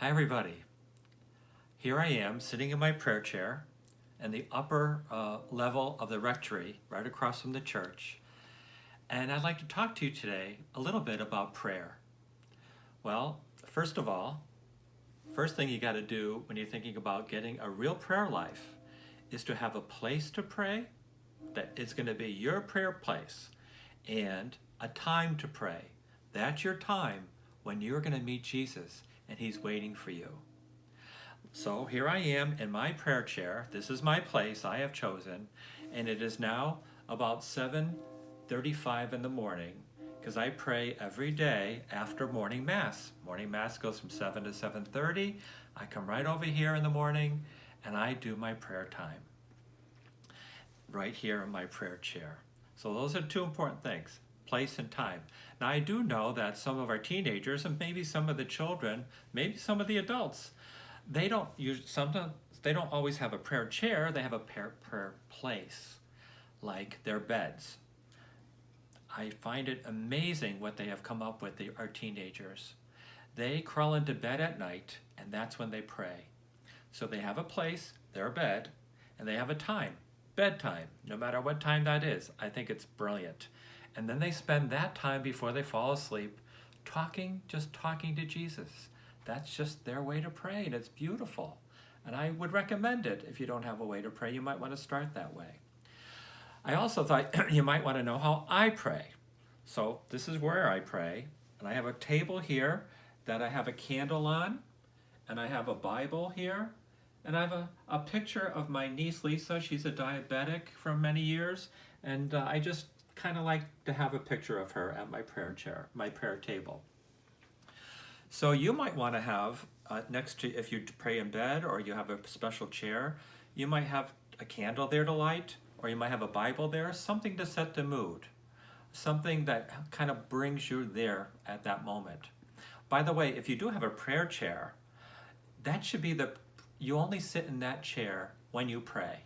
Hi everybody. Here I am sitting in my prayer chair in the upper level of the rectory right across from the church. And I'd like to talk to you today a little bit about prayer. Well, first of all, first thing you got to do when you're thinking about getting a real prayer life is to have a place to pray that is going to be your prayer place and a time to pray. That's your time when you're going to meet Jesus and he's waiting for you. So here I am in my prayer chair. This is my place I have chosen, and it is now about 7:35 in the morning because I pray every day after morning mass. Morning mass goes from 7 to 7:30. I come right over here in the morning and I do my prayer time right here in my prayer chair. So those are two important things, place and time. Now I do know that some of our teenagers and maybe some of the children, maybe some of the adults, sometimes they don't always have a prayer chair, they have a prayer place, like their beds. I find it amazing what they have come up with, our teenagers. They crawl into bed at night, and that's when they pray. So they have a place, their bed, and they have a time, bedtime, no matter what time that is. I think it's brilliant. And then they spend that time before they fall asleep just talking to Jesus. That's just their way to pray, and it's beautiful. And I would recommend it. If you don't have a way to pray, you might want to start that way. I also thought you might want to know how I pray. So this is where I pray. And I have a table here that I have a candle on, and I have a Bible here, and I have a picture of my niece Lisa. She's a diabetic for many years, and I just kind of like to have a picture of her at my prayer chair, my prayer table. So you might want to have next to, if you pray in bed or you have a special chair, you might have a candle there to light, or you might have a Bible there, something to set the mood, something that kind of brings you there at that moment. By the way, if you do have a prayer chair, that should be you only sit in that chair when you pray.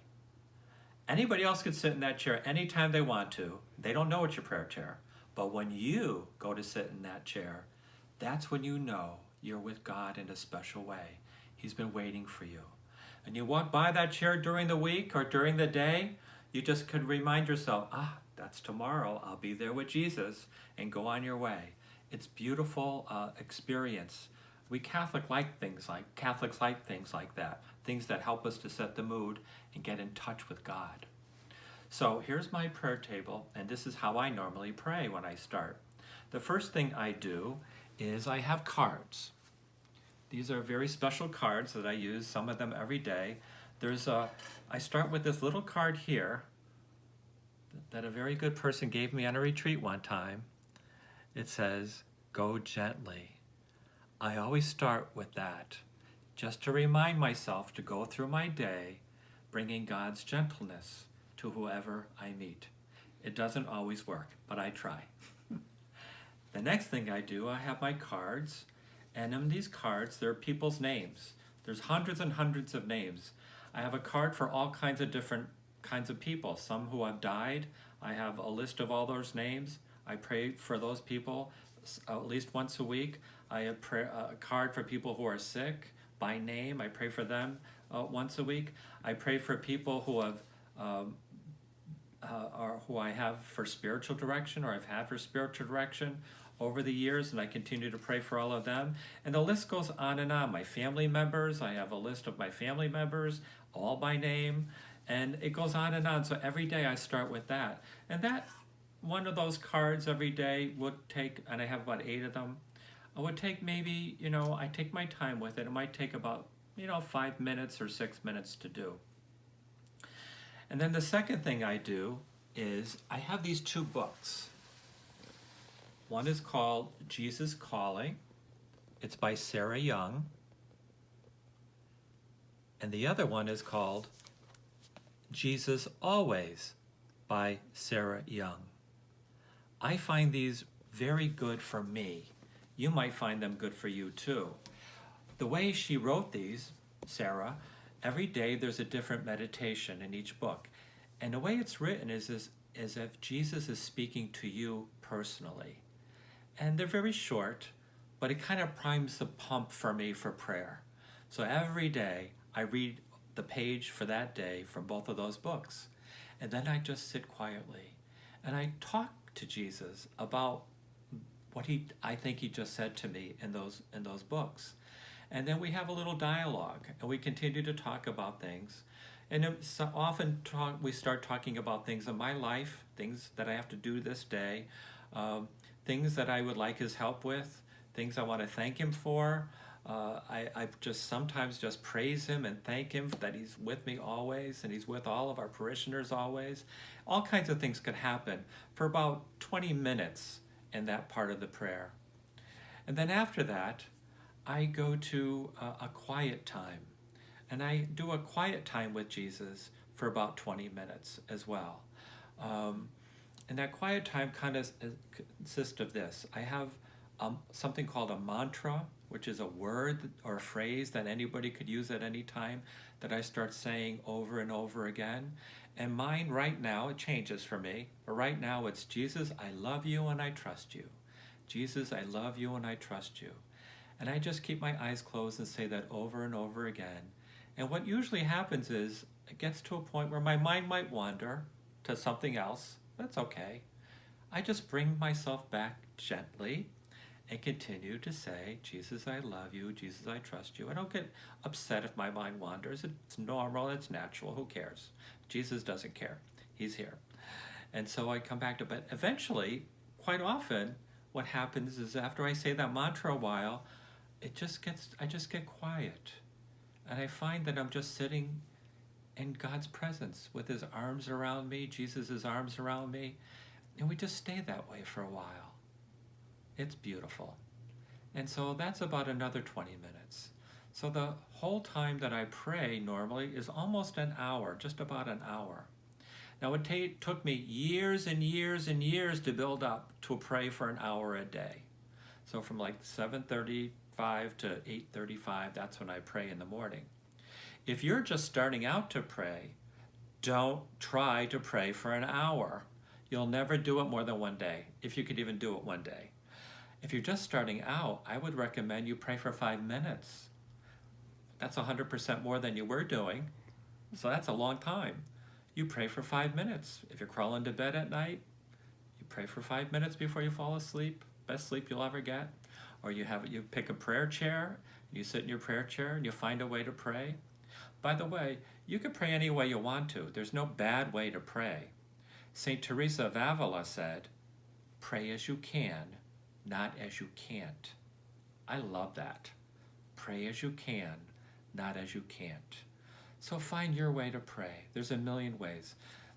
Anybody else can sit in that chair anytime they want to. They don't know it's your prayer chair. But when you go to sit in that chair, that's when you know you're with God in a special way. He's been waiting for you. And you walk by that chair during the week or during the day, you just could remind yourself, that's tomorrow. I'll be there with Jesus, and go on your way. It's beautiful experience. We Catholics like things like that, things that help us to set the mood and get in touch with God. So here's my prayer table, and this is how I normally pray when I start. The first thing I do is I have cards. These are very special cards that I use, some of them every day. I start with this little card here that a very good person gave me on a retreat one time. It says, "Go gently." I always start with that, just to remind myself to go through my day bringing God's gentleness to whoever I meet. It doesn't always work, but I try. The next thing I do, I have my cards, and in these cards, there are people's names. There's hundreds and hundreds of names. I have a card for all kinds of different kinds of people, some who have died. I have a list of all those names. I pray for those people at least once a week. I have a card for people who are sick by name. I pray for them once a week. I pray for people who have or who I have for spiritual direction, or I've had for spiritual direction over the years, and I continue to pray for all of them. And the list goes on and on. My family members, I have a list of my family members, all by name, and it goes on and on. So every day I start with that. And that one of those cards every day would take, and I have about 8 of them, it would take maybe, I take my time with it. It might take about, 5 minutes or 6 minutes to do. And then the second thing I do is I have these 2 books. One is called Jesus Calling. It's by Sarah Young. And the other one is called Jesus Always by Sarah Young. I find these very good for me. You might find them good for you too. The way she wrote these, Sarah, every day there's a different meditation in each book. And the way it's written is as if Jesus is speaking to you personally. And they're very short, but it kind of primes the pump for me for prayer. So every day I read the page for that day from both of those books. And then I just sit quietly and I talk to Jesus about what I think he just said to me in those books. And then we have a little dialogue and we continue to talk about things. And so often we start talking about things in my life, things that I have to do this day, things that I would like his help with, things I want to thank him for. I just sometimes just praise him and thank him that he's with me always and he's with all of our parishioners always. All kinds of things could happen for about 20 minutes in that part of the prayer. And then after that, I go to a quiet time. And I do a quiet time with Jesus for about 20 minutes as well. And that quiet time kind of consists of this. I have something called a mantra, which is a word or a phrase that anybody could use at any time that I start saying over and over again. And mine right now, it changes for me, but right now it's Jesus, I love you and I trust you. Jesus, I love you and I trust you. And I just keep my eyes closed and say that over and over again. And what usually happens is it gets to a point where my mind might wander to something else. That's okay. I just bring myself back gently and continue to say, Jesus, I love you. Jesus, I trust you. I don't get upset if my mind wanders. It's normal. It's natural. Who cares? Jesus doesn't care. He's here. And so I come back to, but eventually, quite often, what happens is after I say that mantra a while, I just get quiet. And I find that I'm just sitting in God's presence with his arms around me, Jesus' arms around me, and we just stay that way for a while. It's beautiful. And so that's about another 20 minutes. So the whole time that I pray normally is almost an hour, just about an hour. Now it took me years and years and years to build up to pray for an hour a day. So from like 7:35 to 8:35, that's when I pray in the morning. If you're just starting out to pray, don't try to pray for an hour. You'll never do it more than one day, if you could even do it one day. If you're just starting out, I would recommend you pray for 5 minutes. That's 100% more than you were doing, so that's a long time. You pray for 5 minutes. If you're crawling to bed at night, you pray for 5 minutes before you fall asleep. Best sleep you'll ever get. Or you pick a prayer chair, you sit in your prayer chair and you find a way to pray. By the way, you can pray any way you want to. There's no bad way to pray. St. Teresa of Avila said, pray as you can, not as you can't. I love that. Pray as you can, not as you can't. So find your way to pray. There's a million ways.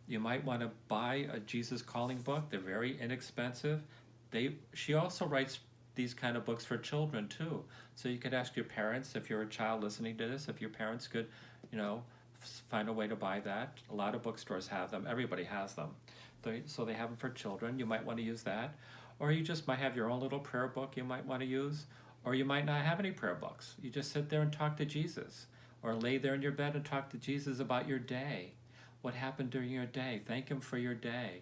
You might want to buy a Jesus Calling book. They're very inexpensive. She also writes these kind of books for children too. So you could ask your parents, if you're a child listening to this, if your parents could, find a way to buy that. A lot of bookstores have them. Everybody has them. So they have them for children. You might want to use that. Or you just might have your own little prayer book you might want to use. Or you might not have any prayer books. You just sit there and talk to Jesus. Or lay there in your bed and talk to Jesus about your day. What happened during your day? Thank him for your day.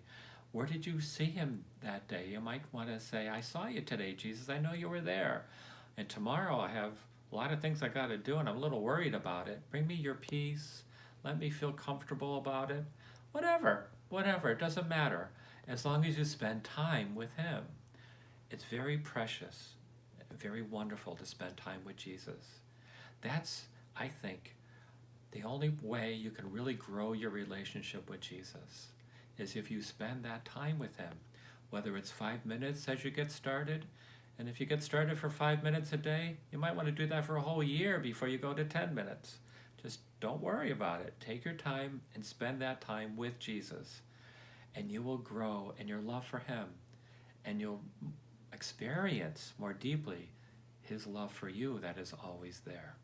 Where did you see him that day? You might want to say, I saw you today, Jesus. I know you were there. And tomorrow I have a lot of things I got to do and I'm a little worried about it. Bring me your peace. Let me feel comfortable about it. Whatever. It doesn't matter. As long as you spend time with him. It's very precious, very wonderful to spend time with Jesus. That's, I think, the only way you can really grow your relationship with Jesus is if you spend that time with him, whether it's 5 minutes as you get started. And if you get started for 5 minutes a day, you might want to do that for a whole year before you go to 10 minutes. Just don't worry about it. Take your time and spend that time with Jesus. And you will grow in your love for him. And you'll experience more deeply his love for you that is always there.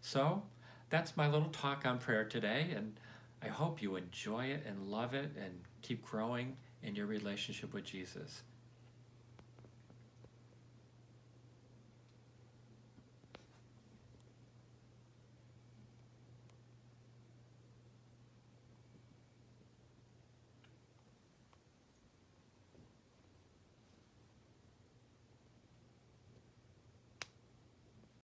So that's my little talk on prayer today. And I hope you enjoy it and love it and keep growing in your relationship with Jesus.